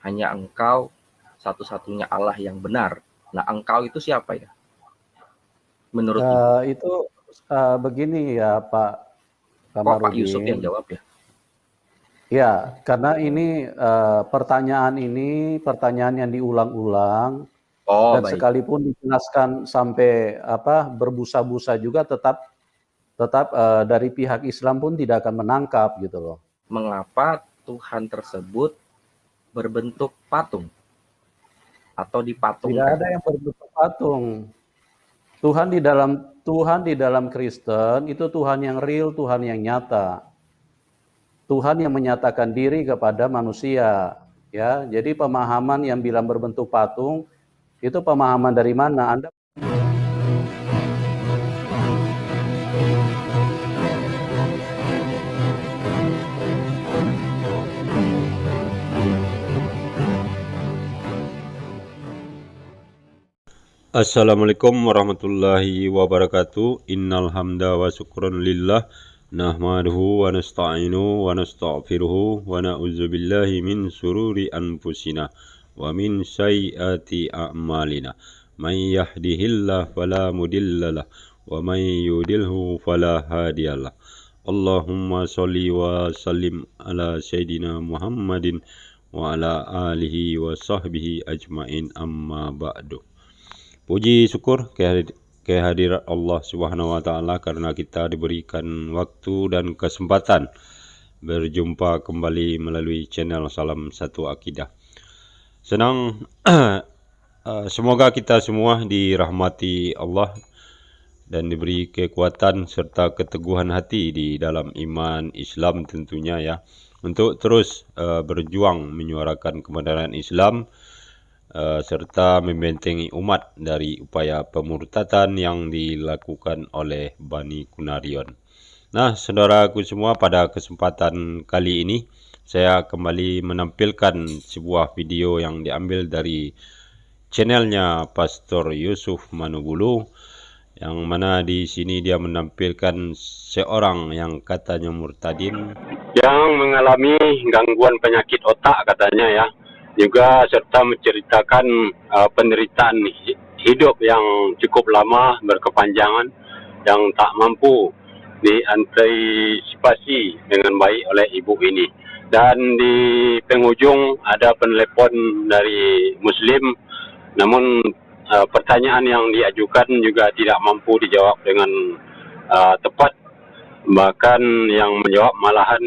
hanya Engkau satu-satunya Allah yang benar. Nah, Engkau itu siapa ya? Menurut Ibu. Itu begini ya Pak Kok Pak Yusuf yang Kamarudin. jawab ya? Ya, karena ini pertanyaan yang diulang-ulang Oh, dan baik. sekalipun dijelaskan sampai berbusa-busa juga tetap tetap dari pihak Islam pun tidak akan menangkap gitu loh. Mengapa Tuhan tersebut berbentuk patung atau Tidak dipatungkan? ada yang berbentuk patung. Tuhan di dalam Kristen itu Tuhan yang real, Tuhan yang nyata. Tuhan yang menyatakan diri kepada manusia, ya. Jadi pemahaman yang bilang berbentuk patung itu pemahaman dari mana? Anda Assalamualaikum warahmatullahi wabarakatuh. Innal hamda wa syukran lillah nahmaduhu wa nasta'inu wa nastaghfiruhu wa na'udzu billahi min sururi anfusina wa min sayyiati a'malina. May yahdihillahu fala mudhillalah wa may yudlilhu fala hadiyalah. Allahumma shalli wa sallim ala sayidina Muhammadin wa ala alihi wa sahbihi ajmain amma ba'du. Puji syukur kehadirat Allah Subhanahu wa taala karena kita diberikan waktu dan kesempatan berjumpa kembali melalui channel Salam Satu Akidah. Senang semoga kita semua dirahmati Allah dan diberi kekuatan serta keteguhan hati di dalam iman Islam tentunya ya, untuk terus berjuang menyuarakan kebenaran Islam serta membentengi umat dari upaya pemurtadan yang dilakukan oleh Bani Kunarion. Nah, saudaraku semua, pada kesempatan kali ini saya kembali menampilkan sebuah video yang diambil dari channelnya Pastor Yusuf Manubulu, yang mana di sini dia menampilkan seorang yang katanya murtadin yang mengalami gangguan penyakit otak katanya ya, juga serta menceritakan penderitaan hidup yang cukup lama berkepanjangan yang tak mampu diantisipasi dengan baik oleh ibu ini. Dan di penghujung ada penelepon dari Muslim, namun pertanyaan yang diajukan juga tidak mampu dijawab dengan tepat. Bahkan yang menjawab malahan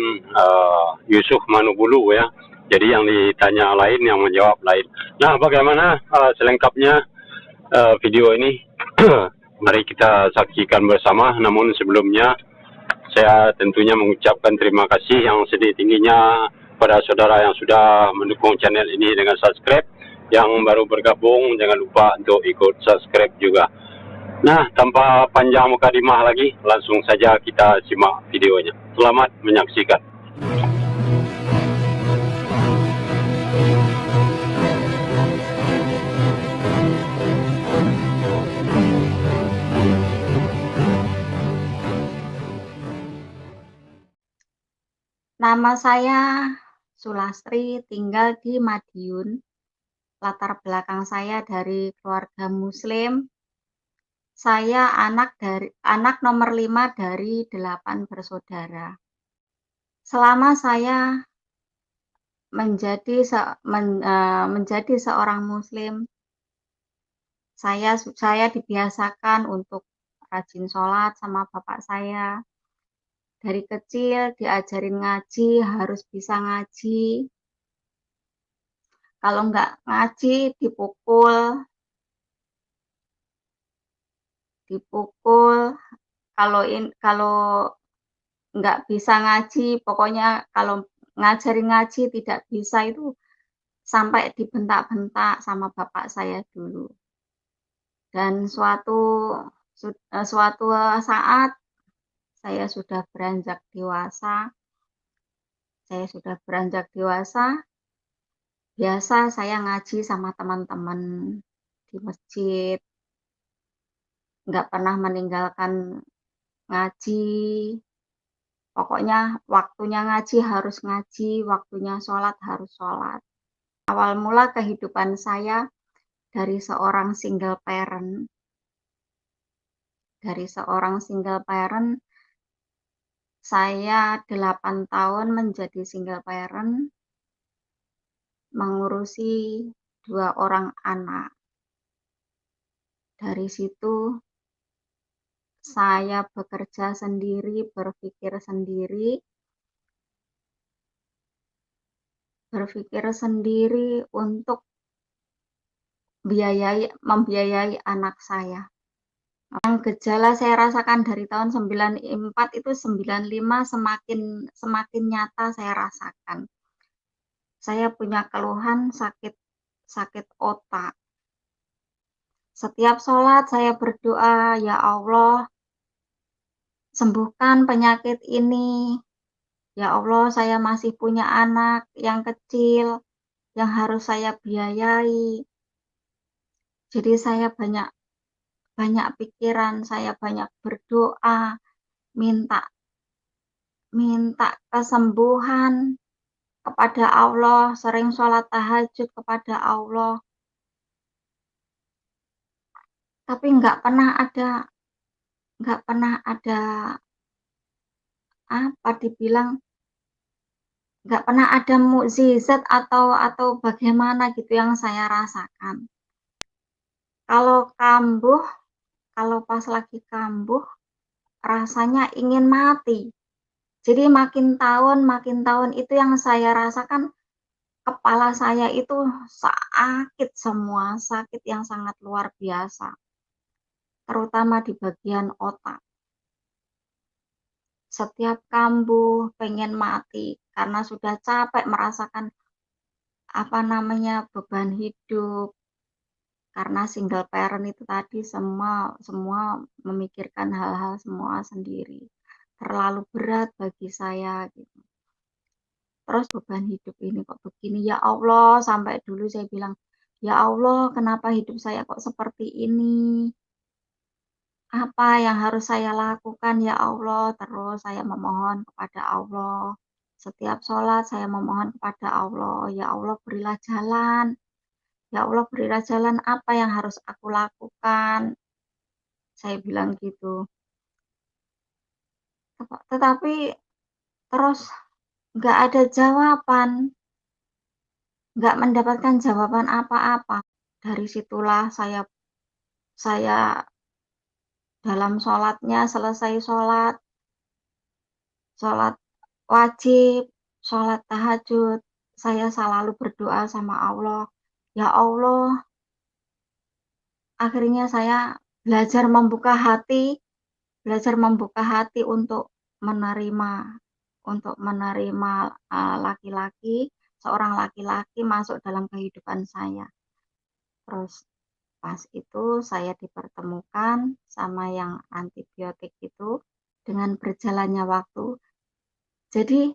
Yusuf Manubulu ya. Jadi yang ditanya lain, yang menjawab lain. Nah, bagaimana selengkapnya video ini? Mari kita saksikan bersama. Namun sebelumnya saya tentunya mengucapkan terima kasih yang setinggi-tingginya pada saudara yang sudah mendukung channel ini dengan subscribe. Yang baru bergabung jangan lupa untuk ikut subscribe juga. Nah, tanpa panjang mukadimah lagi, langsung saja kita simak videonya. Selamat menyaksikan. Nama saya Sulastri, tinggal di Madiun. Latar belakang saya dari keluarga Muslim. Saya anak nomor 5 dari 8 bersaudara. Selama saya menjadi seorang Muslim, saya dibiasakan untuk rajin sholat sama bapak saya. Dari kecil diajarin ngaji, harus bisa ngaji. Kalau nggak ngaji dipukul. Kalau nggak bisa ngaji, pokoknya kalau ngajarin ngaji tidak bisa itu sampai dibentak-bentak sama bapak saya dulu. Dan suatu saat saya sudah beranjak dewasa, biasa saya ngaji sama teman-teman di masjid, nggak pernah meninggalkan ngaji. Pokoknya waktunya ngaji harus ngaji, waktunya sholat harus sholat. Awal mula kehidupan saya dari seorang single parent. Dari seorang single parent, saya 8 tahun menjadi single parent, mengurusi 2 orang anak. Dari situ saya bekerja sendiri, berpikir sendiri untuk membiayai anak saya. Yang gejala saya rasakan dari tahun 94 itu 95 semakin nyata saya rasakan. Saya punya keluhan sakit otak. Setiap sholat saya berdoa, ya Allah, sembuhkan penyakit ini. Ya Allah, saya masih punya anak yang kecil yang harus saya biayai. Jadi saya banyak pikiran, saya banyak berdoa, minta kesembuhan kepada Allah, sering sholat tahajud kepada Allah. Tapi nggak pernah ada nggak pernah ada mukjizat atau bagaimana gitu yang saya rasakan. Kalau pas lagi kambuh, rasanya ingin mati. Jadi makin tahun itu yang saya rasakan, kepala saya itu sakit semua, sakit yang sangat luar biasa. Terutama di bagian otak. Setiap kambuh pengen mati karena sudah capek merasakan beban hidup. Karena single parent itu tadi semua memikirkan hal-hal semua sendiri. Terlalu berat bagi saya gitu. Terus beban hidup ini kok begini, ya Allah, sampai dulu saya bilang, ya Allah, kenapa hidup saya kok seperti ini? Apa yang harus saya lakukan, ya Allah? Terus saya memohon kepada Allah. Setiap sholat saya memohon kepada Allah, ya Allah, berilah jalan. Ya Allah, berilah jalan, apa yang harus aku lakukan? Saya bilang gitu. Tetapi terus nggak ada jawaban, nggak mendapatkan jawaban apa-apa. Dari situlah saya dalam sholatnya, selesai sholat wajib, sholat tahajud, saya selalu berdoa sama Allah. Ya Allah, akhirnya saya belajar membuka hati untuk menerima seorang laki-laki masuk dalam kehidupan saya. Terus pas itu saya dipertemukan sama yang antibiotik itu dengan berjalannya waktu. Jadi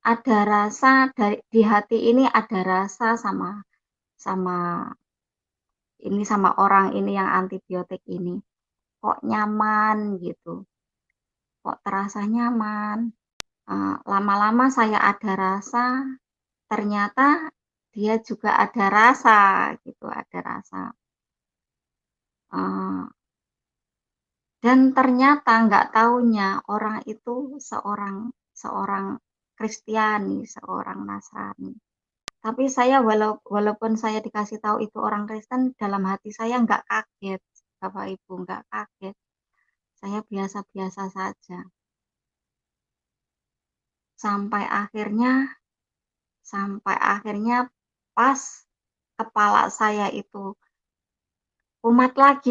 ada rasa di hati ini, ada rasa sama orang ini yang antibiotik ini. Kok nyaman gitu. Kok terasa nyaman. Lama-lama saya ada rasa, ternyata dia juga ada rasa gitu, ada rasa. Dan ternyata nggak taunya orang itu seorang Kristiani, seorang Nasrani. Tapi saya walaupun saya dikasih tahu itu orang Kristen, dalam hati saya nggak kaget, Bapak Ibu, nggak kaget. Saya biasa-biasa saja. Sampai akhirnya pas kepala saya itu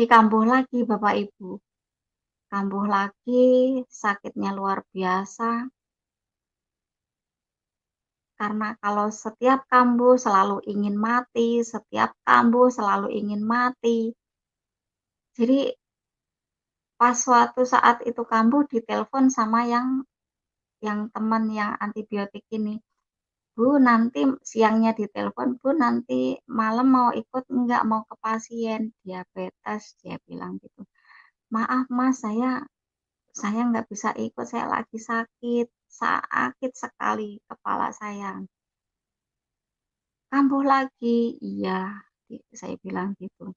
kambuh lagi Bapak Ibu. Kambuh lagi, sakitnya luar biasa. Karena kalau setiap kambuh selalu ingin mati. Jadi pas suatu saat itu kambuh ditelepon sama yang teman yang antibiotik ini. Bu, nanti siangnya ditelepon, Bu, nanti malam mau ikut enggak, mau ke pasien diabetes, dia bilang gitu. Maaf Mas, saya nggak bisa ikut, saya lagi sakit sekali kepala saya. kambuh lagi. Iya, saya bilang gitu.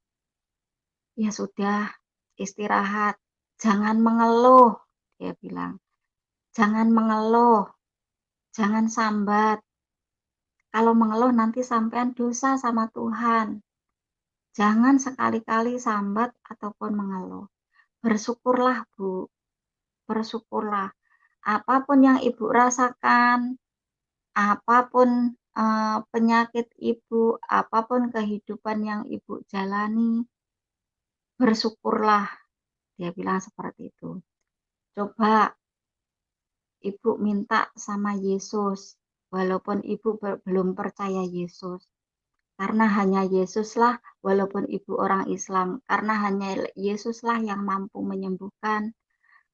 Ya sudah, istirahat, jangan mengeluh, dia bilang. Jangan mengeluh, jangan sambat. Kalau mengeluh nanti sampean dosa sama Tuhan. Jangan sekali-kali sambat ataupun mengeluh. Bersyukurlah, Bu. Bersyukurlah. Apapun yang Ibu rasakan, apapun penyakit Ibu, apapun kehidupan yang Ibu jalani, bersyukurlah. Dia bilang seperti itu. Coba Ibu minta sama Yesus, walaupun Ibu belum percaya Yesus. Karena hanya Yesuslah, walaupun Ibu orang Islam, karena hanya Yesuslah yang mampu menyembuhkan.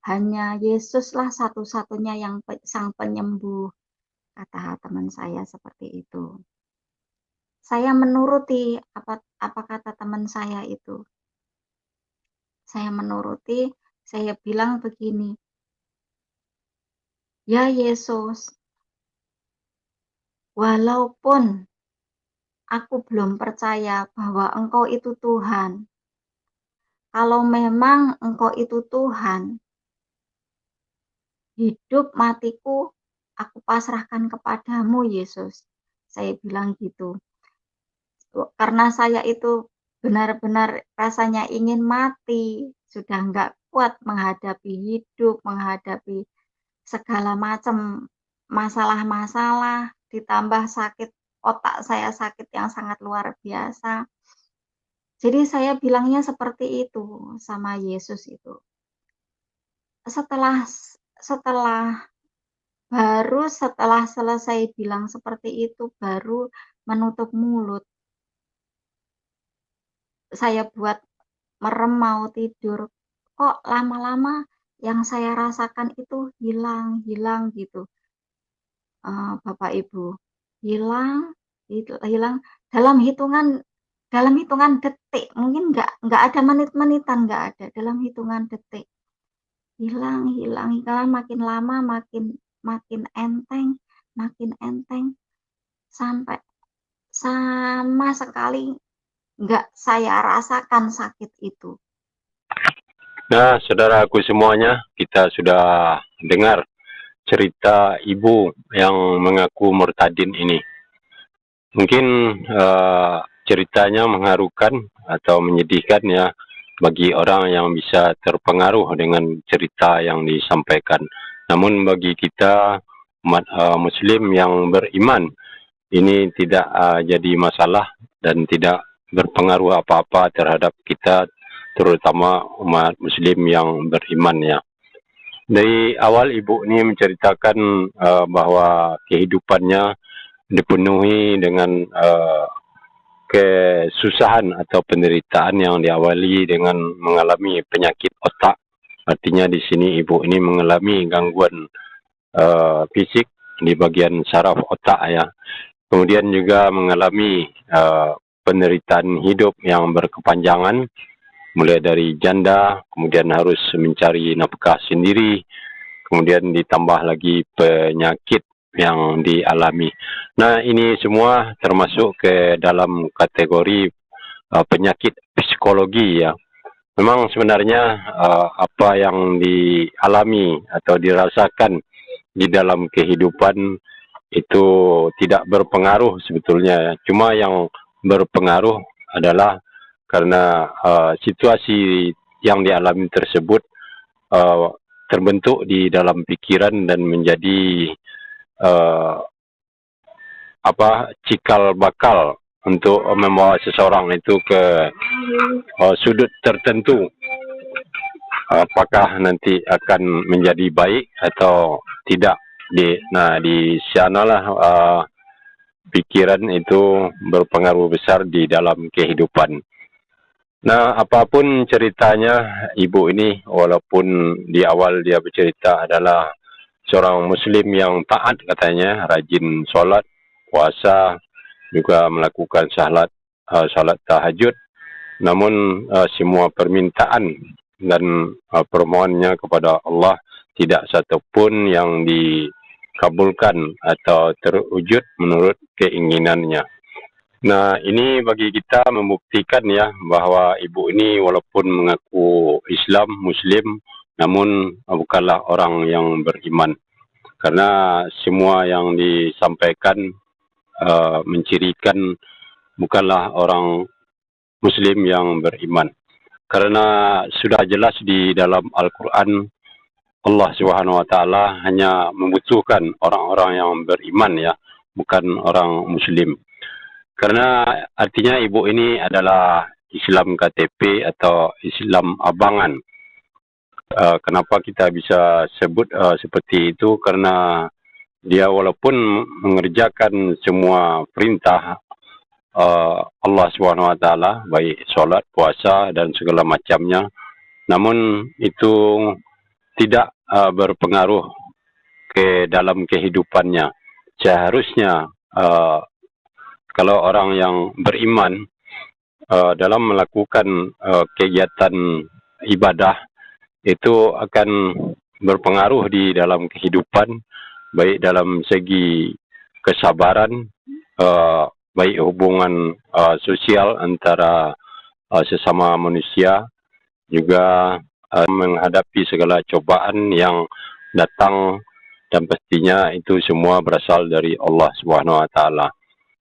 Hanya Yesuslah satu-satunya yang sang penyembuh, kata teman saya seperti itu. Saya menuruti apa kata teman saya itu. Saya menuruti, saya bilang begini, ya Yesus, walaupun aku belum percaya bahwa Engkau itu Tuhan, kalau memang Engkau itu Tuhan, hidup matiku aku pasrahkan kepadamu Yesus. Saya bilang gitu. Karena saya itu benar-benar rasanya ingin mati, sudah enggak kuat menghadapi hidup, menghadapi segala macam masalah-masalah, ditambah sakit, otak saya sakit yang sangat luar biasa. Jadi saya bilangnya seperti itu sama Yesus itu. Setelah selesai bilang seperti itu, baru menutup mulut. Saya buat merem mau tidur. Kok lama-lama yang saya rasakan itu hilang gitu. Bapak Ibu, hilang dalam hitungan detik, mungkin nggak ada menit-menitan, nggak ada, dalam hitungan detik. Hilang, makin lama makin enteng, sampai sama sekali nggak saya rasakan sakit itu. Nah, saudaraku semuanya, kita sudah dengar cerita ibu yang mengaku murtadin ini. Mungkin ceritanya mengharukan atau menyedihkan ya bagi orang yang bisa terpengaruh dengan cerita yang disampaikan. Namun bagi kita umat Muslim yang beriman, ini tidak jadi masalah dan tidak berpengaruh apa-apa terhadap kita, terutama umat Muslim yang beriman ya. Dari awal ibu ini menceritakan bahwa kehidupannya dipenuhi dengan kesusahan atau penderitaan yang diawali dengan mengalami penyakit otak. Artinya di sini ibu ini mengalami gangguan fisik di bagian saraf otak ya. Kemudian juga mengalami penderitaan hidup yang berkepanjangan, mulai dari janda, kemudian harus mencari nafkah sendiri, kemudian ditambah lagi penyakit yang dialami. Nah, ini semua termasuk ke dalam kategori penyakit psikologi ya. Memang sebenarnya apa yang dialami atau dirasakan di dalam kehidupan itu tidak berpengaruh sebetulnya. Cuma yang berpengaruh adalah karena situasi yang dialami tersebut terbentuk di dalam pikiran dan menjadi cikal bakal untuk membawa seseorang itu ke sudut tertentu. Apakah nanti akan menjadi baik atau tidak. Di sanalah pikiran itu berpengaruh besar di dalam kehidupan. Nah, apapun ceritanya ibu ini, walaupun di awal dia bercerita adalah seorang Muslim yang taat katanya, rajin sholat, puasa, juga melakukan salat tahajud. Namun semua permintaan dan permohonannya kepada Allah tidak satupun yang dikabulkan atau terwujud menurut keinginannya. Nah, ini bagi kita membuktikan ya bahwa ibu ini walaupun mengaku Islam, Muslim, namun bukanlah orang yang beriman. Karena semua yang disampaikan mencirikan bukanlah orang Muslim yang beriman. Karena sudah jelas di dalam Al-Quran, Allah Subhanahu Wa Taala hanya membutuhkan orang-orang yang beriman ya, bukan orang Muslim. Karena artinya ibu ini adalah Islam KTP atau Islam abangan. Kenapa kita bisa sebut seperti itu? Karena dia walaupun mengerjakan semua perintah Allah Subhanahu Wa Taala, baik solat, puasa dan segala macamnya, namun itu tidak berpengaruh ke dalam kehidupannya. Seharusnya kalau orang yang beriman dalam melakukan kegiatan ibadah itu akan berpengaruh di dalam kehidupan, baik dalam segi kesabaran, baik hubungan sosial antara sesama manusia, juga menghadapi segala cobaan yang datang, dan pastinya itu semua berasal dari Allah Subhanahu Wa Taala.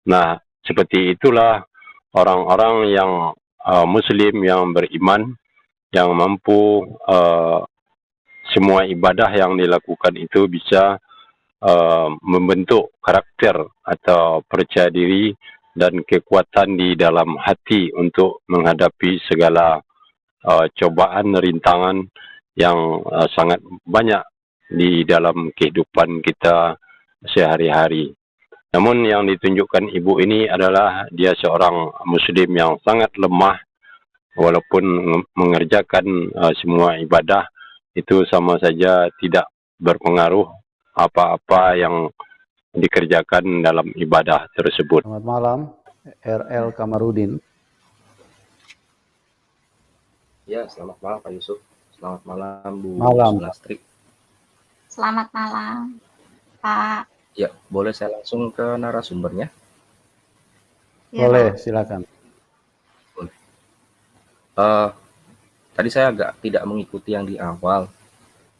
Nah, seperti itulah orang-orang yang Muslim yang beriman, yang mampu semua ibadah yang dilakukan itu bisa membentuk karakter atau percaya diri dan kekuatan di dalam hati untuk menghadapi segala cobaan, rintangan yang sangat banyak di dalam kehidupan kita sehari-hari. Namun yang ditunjukkan ibu ini adalah dia seorang Muslim yang sangat lemah, walaupun mengerjakan semua ibadah itu sama saja tidak berpengaruh apa-apa yang dikerjakan dalam ibadah tersebut. Selamat malam, RL Kamarudin. Ya, selamat malam Pak Yusuf. Selamat malam Bu Sulastri. Selamat malam Pak. Ya, boleh saya langsung ke narasumbernya? Ya, boleh, Pak. silakan. Boleh. Tadi saya agak tidak mengikuti yang di awal,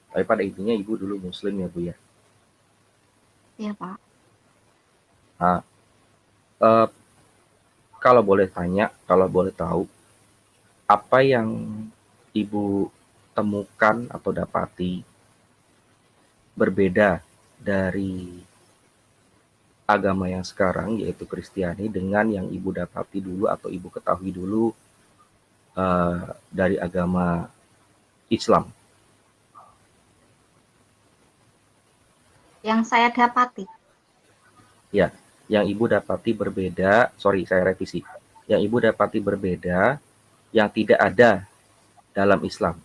tapi pada intinya Ibu dulu Muslim ya Bu ya? Iya Pak. Nah, kalau boleh tanya, kalau boleh tahu, apa yang Ibu temukan atau dapati berbeda dari agama yang sekarang, yaitu Kristiani, dengan yang Ibu dapati dulu atau Ibu ketahui dulu dari agama Islam? Yang saya dapati? Ya, yang Ibu dapati berbeda, saya revisi. Yang Ibu dapati berbeda, yang tidak ada dalam Islam.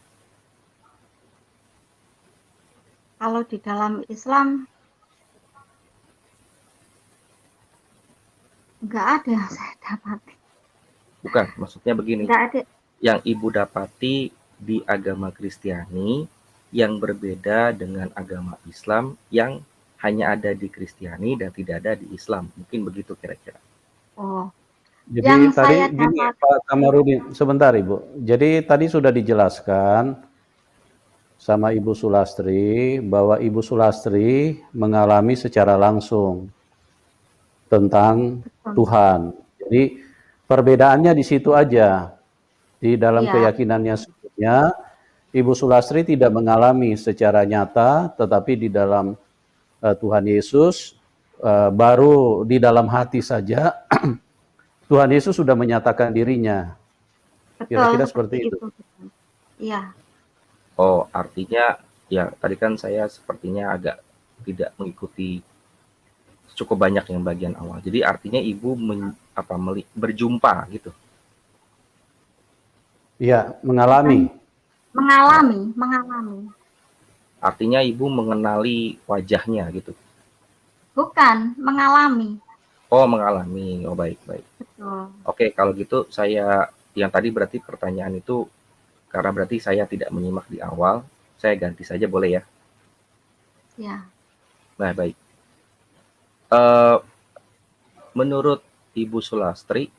Kalau di dalam Islam, nggak ada yang saya dapati. Bukan, maksudnya begini. Nggak ada. Yang Ibu dapati di agama Kristiani yang berbeda dengan agama Islam yang hanya ada di Kristiani dan tidak ada di Islam. Mungkin begitu kira-kira. Oh. Jadi yang tadi saya gini dapat... Pak Kamarudin, sebentar Ibu. Jadi tadi sudah dijelaskan sama Ibu Sulastri bahwa Ibu Sulastri mengalami secara langsung tentang Tuhan. Jadi perbedaannya di situ aja. Di dalam keyakinannya sebelumnya, Ibu Sulastri tidak mengalami secara nyata, tetapi di dalam Tuhan Yesus, baru di dalam hati saja, Tuhan Yesus sudah menyatakan dirinya. Kira-kira seperti itu. Iya. Oh, artinya, ya tadi kan saya sepertinya agak tidak mengikuti cukup banyak yang bagian awal. Jadi artinya Ibu berjumpa gitu. Iya, mengalami. Mengalami. Artinya Ibu mengenali wajahnya gitu. Bukan, mengalami. Oh, mengalami. Oh, baik. Betul. Oke, kalau gitu saya yang tadi berarti pertanyaan itu karena berarti saya tidak menyimak di awal, saya ganti saja boleh ya? Ya. Nah, baik. Menurut Ibu Sulastri,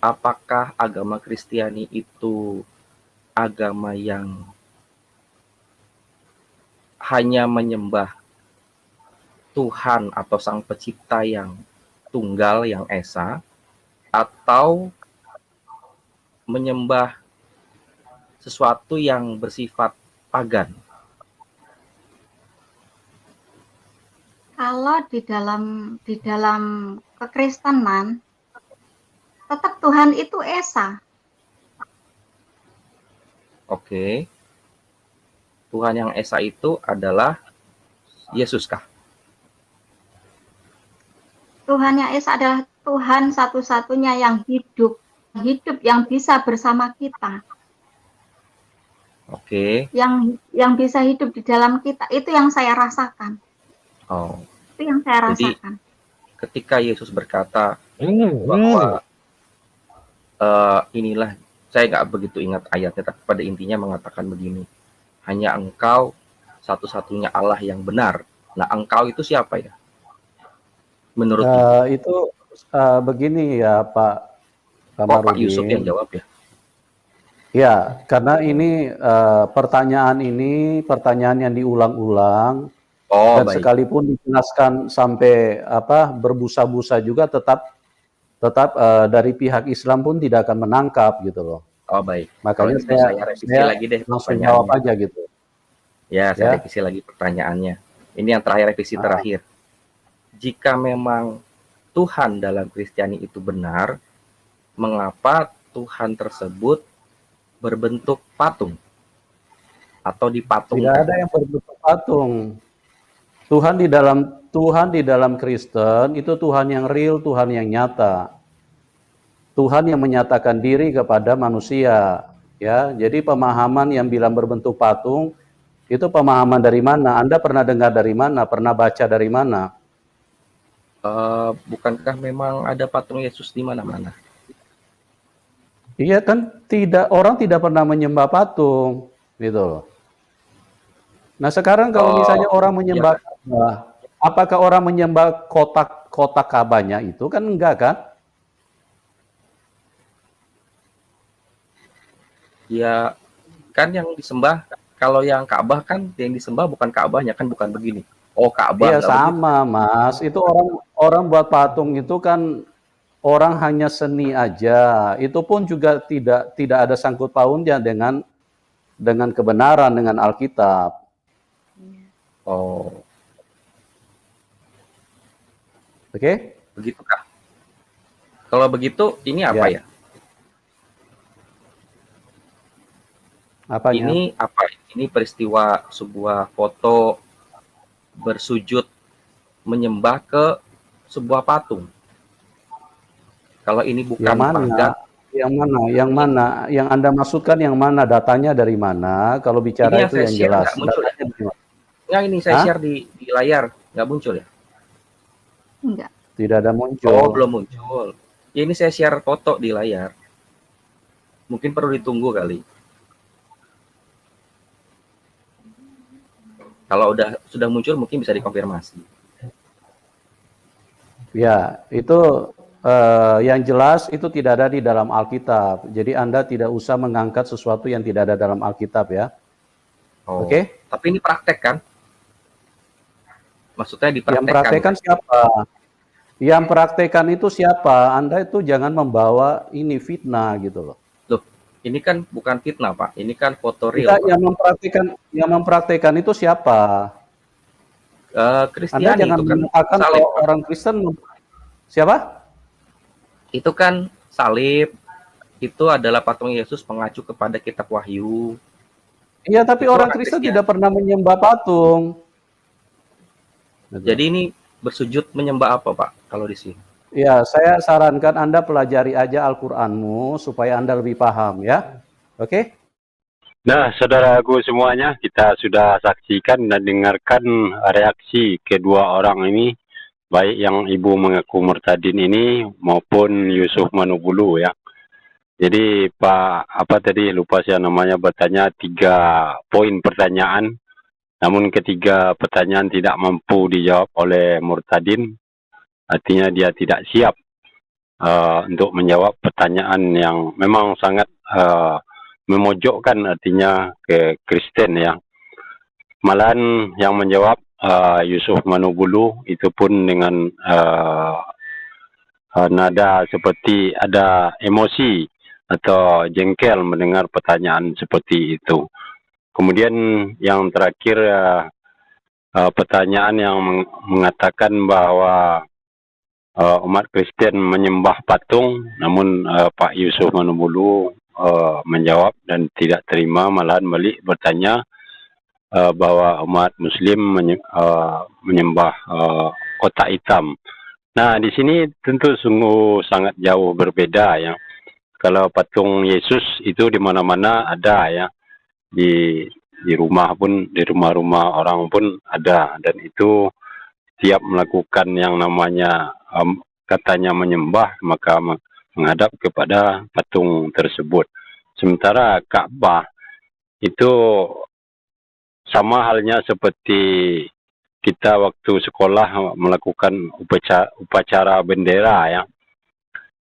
apakah agama Kristiani itu agama yang hanya menyembah Tuhan atau Sang Pencipta yang tunggal, yang esa, atau menyembah sesuatu yang bersifat pagan? Kalau di dalam kekristenan tetap Tuhan itu esa. Oke. Tuhan yang esa itu adalah Yesus kah? Tuhan yang esa adalah Tuhan satu-satunya yang hidup yang bisa bersama kita. Oke. Yang bisa hidup di dalam kita, itu yang saya rasakan. Oh. Itu yang saya Jadi, rasakan. ketika Yesus berkata bahwa inilah, saya nggak begitu ingat ayatnya, tapi pada intinya mengatakan begini, hanya Engkau satu-satunya Allah yang benar. Nah, Engkau itu siapa ya? Menurut itu begini ya Pak Kamarudin. Pak Yusuf yang jawab ya? Ya, karena ini pertanyaan yang diulang-ulang. Dan baik. sekalipun dijelaskan sampai berbusa-busa juga tetap dari pihak Islam pun tidak akan menangkap gitu loh. Baik. Makanya saya revisi lagi deh langsung jawab aja gitu. Ya, saya revisi lagi pertanyaannya. Ini yang terakhir, revisi terakhir. Jika memang Tuhan dalam Kristiani itu benar, mengapa Tuhan tersebut berbentuk patung atau dipatungkan? Tidak ada yang berbentuk patung. Tuhan di dalam Kristen itu Tuhan yang real, Tuhan yang nyata. Tuhan yang menyatakan diri kepada manusia, ya. Jadi pemahaman yang bilang berbentuk patung itu pemahaman dari mana? Anda pernah dengar dari mana? Pernah baca dari mana? Bukankah memang ada patung Yesus di mana-mana? Iya kan, orang tidak pernah menyembah patung, gitu loh. Nah sekarang kalau misalnya orang menyembah Ka'bah, apakah orang menyembah kotak Ka'bahnya itu? Kan enggak kan? Ya kan yang disembah, kalau yang Ka'bah kan yang disembah bukan Ka'bahnya, kan bukan begini. Ka'bah. Iya sama begitu. Mas, itu orang buat patung itu kan orang hanya seni aja. Itu pun juga tidak ada sangkut pautnya dengan kebenaran, dengan Alkitab. Oke? Begitukah? Kalau begitu, ini apa ya? Apanya? Ini apa? Ini peristiwa sebuah foto bersujud menyembah ke sebuah patung. Kalau ini bukan pagan, yang mana? Yang Anda maksudkan yang mana? Datanya dari mana? Kalau bicara itu yang jelas. Nggak, ini saya share di layar, nggak muncul ya? Enggak. Tidak ada muncul. Belum muncul. Ya, ini saya share foto di layar. Mungkin perlu ditunggu kali. Kalau sudah muncul mungkin bisa dikonfirmasi. Ya, itu yang jelas itu tidak ada di dalam Alkitab. Jadi Anda tidak usah mengangkat sesuatu yang tidak ada dalam Alkitab ya. Oke? Tapi ini praktek kan? Maksudnya dipraktekkan. Yang praktekkan siapa? Yang praktekkan itu siapa? Anda itu jangan membawa ini fitnah gitu loh. Loh, ini kan bukan fitnah Pak. Ini kan foto real. Yang mempraktekkan itu siapa? Kristiani. Anda jangan mengatakan kalau orang Kristen. Siapa? Itu kan salib. Itu adalah patung Yesus mengacu kepada kitab Wahyu. Iya, tapi itu orang Kristen tidak pernah menyembah patung. Jadi ini bersujud menyembah apa Pak kalau di sini? Ya, saya sarankan Anda pelajari aja Al-Qur'anmu supaya Anda lebih paham ya. Oke? Nah, saudaraku semuanya, kita sudah saksikan dan dengarkan reaksi kedua orang ini, baik yang ibu mengaku murtadin ini maupun Yusuf Manubulu ya. Jadi lupa saya namanya, bertanya 3 poin pertanyaan, namun ketiga pertanyaan tidak mampu dijawab oleh murtadin, artinya dia tidak siap untuk menjawab pertanyaan yang memang sangat memojokkan artinya ke Kristen ya. Malahan yang menjawab Yusuf Manubulu itu pun dengan nada seperti ada emosi atau jengkel mendengar pertanyaan seperti itu. Kemudian yang terakhir pertanyaan yang mengatakan bahwa umat Kristen menyembah patung, namun Pak Yusuf Manubulu menjawab dan tidak terima, malahan balik bertanya bahwa umat Muslim menyembah kotak hitam. Nah, di sini tentu sungguh sangat jauh berbeda ya. Kalau patung Yesus itu di mana-mana ada ya, di rumah pun, di rumah-rumah orang pun ada, dan itu tiap melakukan yang namanya katanya menyembah maka menghadap kepada patung tersebut. Sementara Ka'bah itu sama halnya seperti kita waktu sekolah melakukan upacara bendera ya.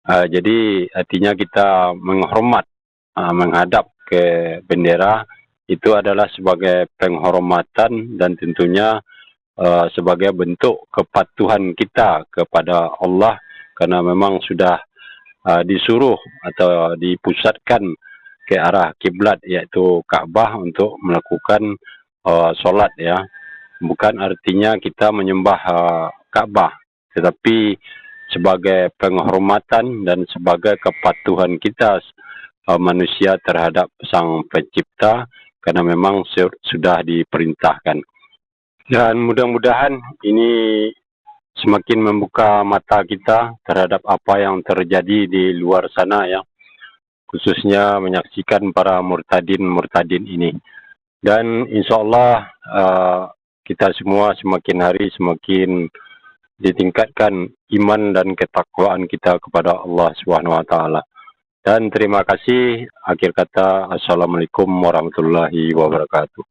Jadi artinya kita menghormat, menghadap ke bendera itu adalah sebagai penghormatan dan tentunya sebagai bentuk kepatuhan kita kepada Allah, karena memang sudah disuruh atau dipusatkan ke arah kiblat yaitu Ka'bah untuk melakukan solat ya. Bukan artinya kita menyembah Ka'bah, tetapi sebagai penghormatan dan sebagai kepatuhan kita manusia terhadap Sang Pencipta, karena memang sudah diperintahkan. Dan mudah-mudahan ini semakin membuka mata kita terhadap apa yang terjadi di luar sana ya, khususnya menyaksikan para murtadin ini. Dan insya Allah kita semua semakin hari semakin ditingkatkan iman dan ketakwaan kita kepada Allah SWT. Dan terima kasih. Akhir kata, Assalamualaikum warahmatullahi wabarakatuh.